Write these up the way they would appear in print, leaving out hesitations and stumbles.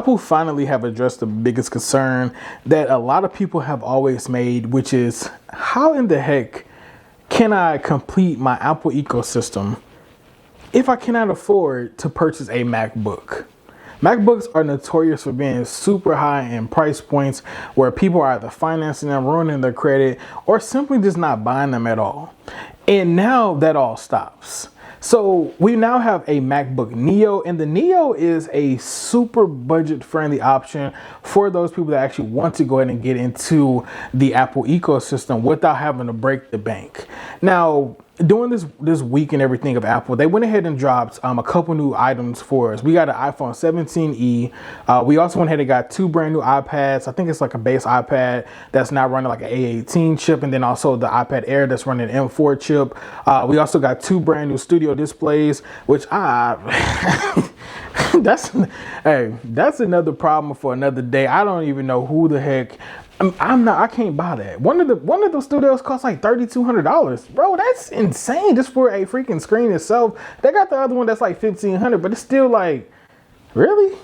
Apple finally have addressed the biggest concern that a lot of people have always made, which is how in the heck can I complete my Apple ecosystem if I cannot afford to purchase a MacBook? MacBooks are notorious for being super high in price points where people are either financing them, ruining their credit, or simply just not buying them at all. And now that all stops. So we now have a MacBook Neo, and the Neo is a super budget friendly option for those people that actually want to go ahead and get into the Apple ecosystem without having to break the bank. Now, during this week and everything of Apple, they went ahead and dropped a couple new items for us. We got an iPhone 17e. We also went ahead and got 2 brand new iPads. I think it's like a base iPad that's now running like an A18 chip, and then also the iPad Air that's running an M4 chip. We also got 2 brand new studio displays, which that's another problem for another day. I don't even know who the heck. I can't buy that. One of those studios costs like $3,200, bro. That's insane just for a freaking screen itself. They got the other one that's like $1,500, but it's still like, really?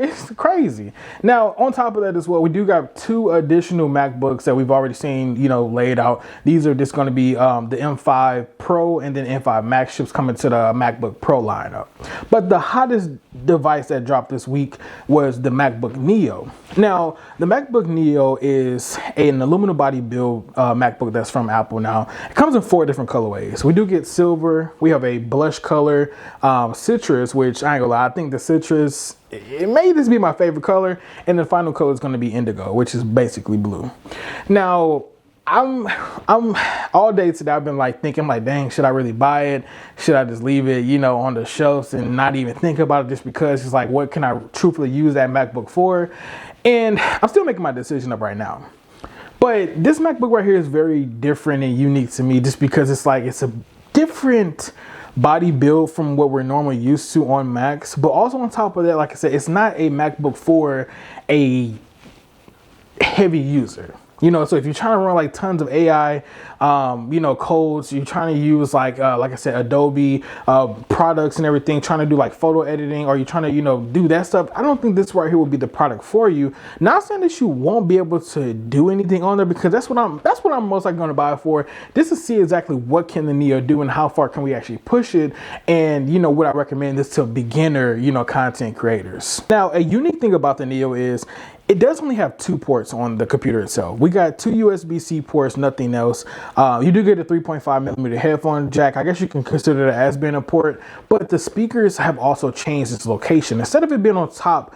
It's crazy. Now, on top of that as well, we do got 2 additional MacBooks that we've already seen, laid out. These are just going to be the M5 Pro and then M5 Max chips coming to the MacBook Pro lineup. But the hottest device that dropped this week was the MacBook Neo. Now, the MacBook Neo is an aluminum body build MacBook that's from Apple now. It comes in 4 different colorways. We do get silver. We have a blush color, citrus, which I ain't gonna lie, I think the citrus, it may just be my favorite color, and the final color is going to be indigo, which is basically blue. Now, I'm all day today I've been thinking dang, should I really buy it? Should I just leave it, on the shelves and not even think about it, just because it's like, what can I truthfully use that MacBook for? And I'm still making my decision up right now. But this MacBook right here is very different and unique to me, just because it's a different body build from what we're normally used to on Macs. But also on top of that, like I said, it's not a MacBook for a heavy user. So if you're trying to run tons of AI, codes, you're trying to use like I said, Adobe products and everything, trying to do photo editing, or you're trying to, do that stuff, I don't think this right here will be the product for you. Not saying that you won't be able to do anything on there, because that's what I'm most likely going to buy it for. Just to see exactly what can the Neo do and how far can we actually push it. And, would I recommend this to beginner, content creators? Now, a unique thing about the Neo is it does only have 2 ports on the computer itself. We got 2 USB-C ports, nothing else. You do get a 3.5mm headphone jack. I guess you can consider that as being a port, but the speakers have also changed its location. Instead of it being on top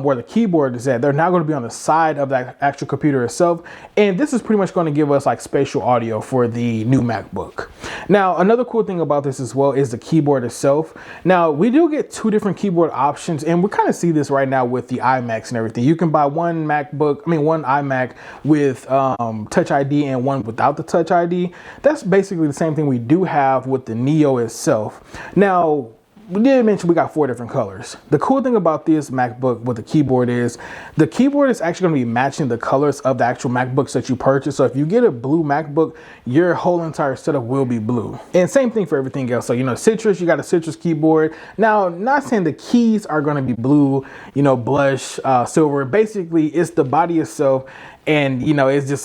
where the keyboard is at, they're now going to be on the side of that actual computer itself. And this is pretty much going to give us spatial audio for the new MacBook. Now, another cool thing about this as well is the keyboard itself. Now, we do get 2 different keyboard options, and we kind of see this right now with the iMacs and everything. You can buy one iMac with Touch ID and one without the Touch ID. That's basically the same thing we do have with the Neo itself. Now, we did mention we got 4 different colors. The cool thing about this MacBook with the keyboard is actually going to be matching the colors of the actual MacBooks that you purchase. So if you get a blue MacBook, your whole entire setup will be blue. And same thing for everything else. So, citrus, you got a citrus keyboard. Now, not saying the keys are going to be blue, blush, silver. Basically, it's the body itself. And, it's just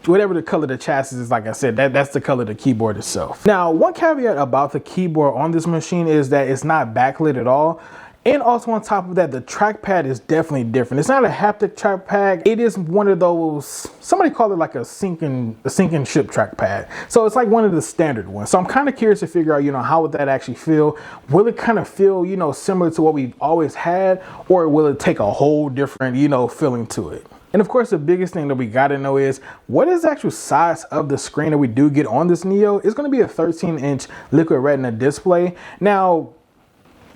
whatever the color of the chassis is, like I said, that's the color of the keyboard itself. Now, one caveat about the keyboard on this machine is that it's not backlit at all. And also on top of that, the trackpad is definitely different. It's not a haptic trackpad. It is one of those, somebody call it a sinking ship trackpad. So it's one of the standard ones. So I'm kind of curious to figure out, how would that actually feel? Will it kind of feel, similar to what we've always had, or will it take a whole different, feeling to it? And of course, the biggest thing that we got to know is what is the actual size of the screen that we do get on this Neo. It's going to be a 13-inch liquid retina display. Now,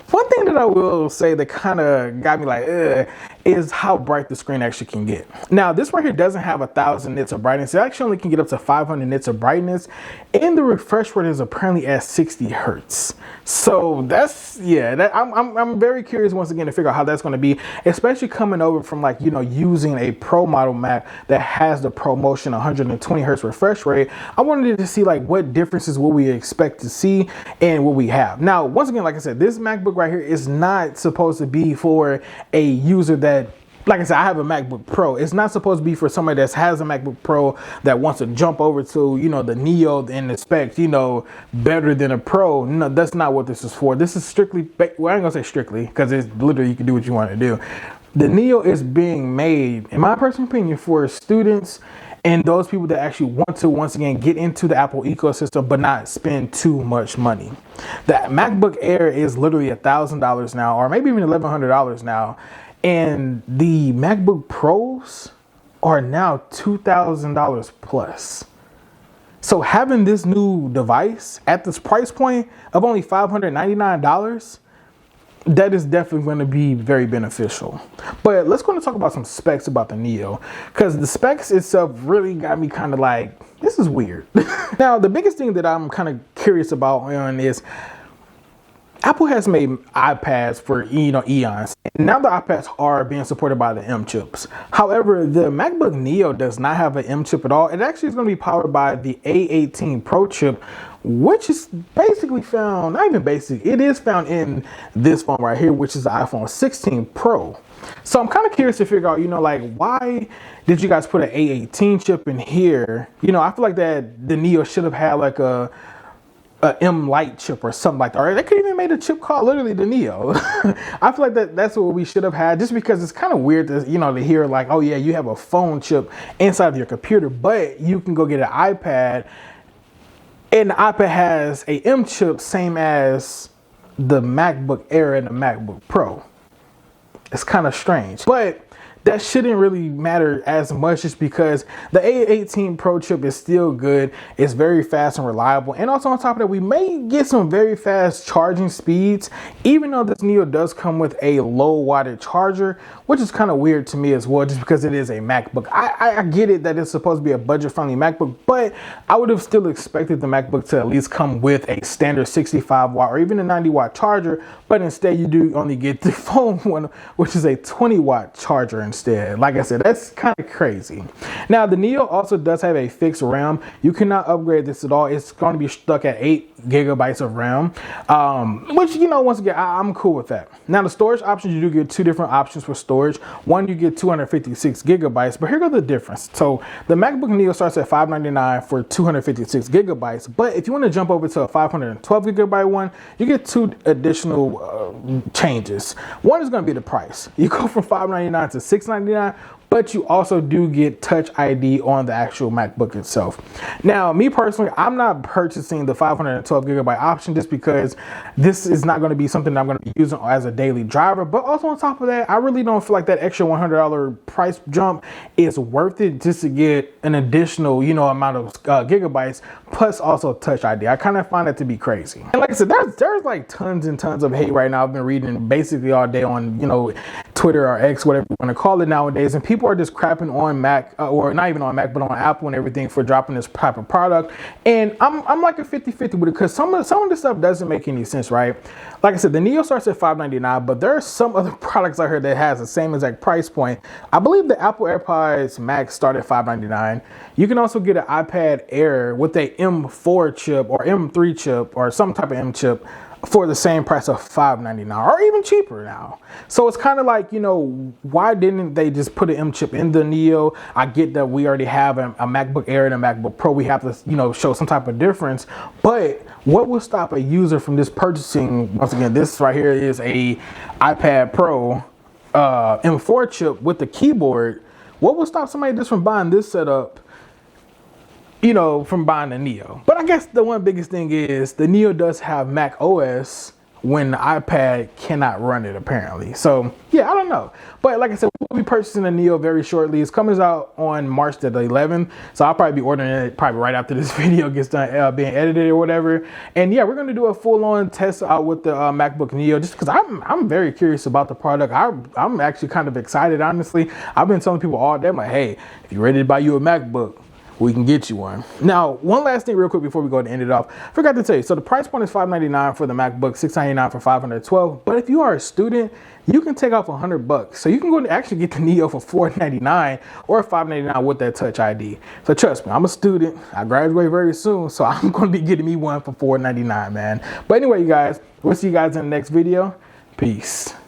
one thing that I will say that kind of got me is how bright the screen actually can get. Now, this right here doesn't have 1,000 nits of brightness. It actually only can get up to 500 nits of brightness, and the refresh rate is apparently at 60 hertz. So that's, I'm very curious once again to figure out how that's going to be, especially coming over from using a Pro model Mac that has the ProMotion 120 hertz refresh rate. I wanted to see what differences will we expect to see and what we have. Now, once again, like I said, this MacBook right here is not supposed to be for a user that, like I said, I have a MacBook Pro. It's not supposed to be for somebody that has a MacBook Pro that wants to jump over to, you know, the Neo and the specs, you know, better than a Pro. No, that's not what this is for. This is strictly, well, I ain't gonna say strictly, because it's literally, you can do what you want to do. The Neo is being made, in my personal opinion, for students and those people that actually want to, once again, get into the Apple ecosystem but not spend too much money. The MacBook Air is literally $1,000 now, or maybe even $1,100 now. And the MacBook Pros are now $2,000 plus. So having this new device at this price point of only $599, that is definitely going to be very beneficial. But let's go and talk about some specs about the Neo, because the specs itself really got me kind of like, this is weird. Now, the biggest thing that I'm kind of curious about is Apple has made iPads for, you know, eons. And now the iPads are being supported by the M chips. However, the MacBook Neo does not have an M chip at all. It actually is going to be powered by the A18 Pro chip, which is basically found, not even basic, it is found in this phone right here, which is the iPhone 16 Pro. So I'm kind of curious to figure out, you know, like, why did you guys put an A18 chip in here? You know, I feel like that the Neo should have had like a M Lite chip or something like that. Or they could even made a chip called literally the Neo. I feel like that's what we should have had, just because it's kind of weird to, you know, to hear like, oh yeah, you have a phone chip inside of your computer, but you can go get an iPad and the iPad has a M chip, same as the MacBook Air and the MacBook Pro. It's kind of strange, but that shouldn't really matter as much, just because the A18 Pro chip is still good. It's very fast and reliable. And also on top of that, we may get some very fast charging speeds, even though this Neo does come with a low wattage charger, which is kind of weird to me as well, just because it is a MacBook. I get it that it's supposed to be a budget friendly MacBook, but I would have still expected the MacBook to at least come with a standard 65 watt or even a 90 watt charger. But instead you do only get the phone one, which is a 20 watt charger instead. Like I said, that's kind of crazy. Now the Neo also does have a fixed RAM. You cannot upgrade this at all. It's going to be stuck at 8 gigabytes of RAM, which, you know, once again, I'm cool with that. Now the storage options, you do get two different options for storage. One, you get 256 gigabytes, but here goes the difference. So the MacBook Neo starts at $599 for 256 gigabytes, but if you want to jump over to a 512 gigabyte one, you get two additional changes. One is going to be the price. You go from $599 to $699, but you also do get Touch ID on the actual MacBook itself. Now, me personally, I'm not purchasing the 512 gigabyte option just because this is not going to be something that I'm going to be using as a daily driver. But also on top of that, I really don't feel like that extra $100 price jump is worth it just to get an additional, you know, amount of gigabytes, plus also Touch ID. I kind of find that to be crazy. And like I said, there's like tons and tons of hate right now. I've been reading basically all day on, you know, Twitter or X, whatever you want to call it nowadays, and people are just crapping on Mac, or not even on Mac, but on Apple and everything for dropping this type of product. And I'm like a 50-50 with it, because some of this stuff doesn't make any sense, right? Like I said, the Neo starts at $599, but there are some other products out here that has the same exact price point. I believe the Apple AirPods Max start at $599. You can also get an iPad Air with a M4 chip or M3 chip or some type of M chip for the same price of $599, or even cheaper now. So it's kind of like, you know, why didn't they just put an M chip in the Neo? I get that we already have a MacBook Air and a MacBook Pro. We have to, you know, show some type of difference. But what will stop a user from just purchasing, once again, this right here is a iPad Pro M4 chip with the keyboard. What will stop somebody just from buying this setup, you know, from buying the Neo? But I guess the one biggest thing is the Neo does have Mac OS when the iPad cannot run it, apparently. So yeah, I don't know. But like I said, we'll be purchasing the Neo very shortly. It's coming out on March the 11th. So I'll probably be ordering it probably right after this video gets done being edited or whatever. And yeah, we're going to do a full-on test out with the MacBook Neo, just because I'm very curious about the product. I'm actually kind of excited, honestly. I've been telling people all day, I'm like, hey, if you're ready to buy you a MacBook, we can get you one. Now, one last thing real quick before we go ahead and end it off. Forgot to tell you, so the price point is $599 for the MacBook, $699 for 512. But if you are a student, you can take off $100. So you can go and actually get the Neo for $499 or $599 with that Touch ID. So trust me, I'm a student. I graduate very soon, so I'm going to be getting me one for $499, man. But anyway, you guys, we'll see you guys in the next video. Peace.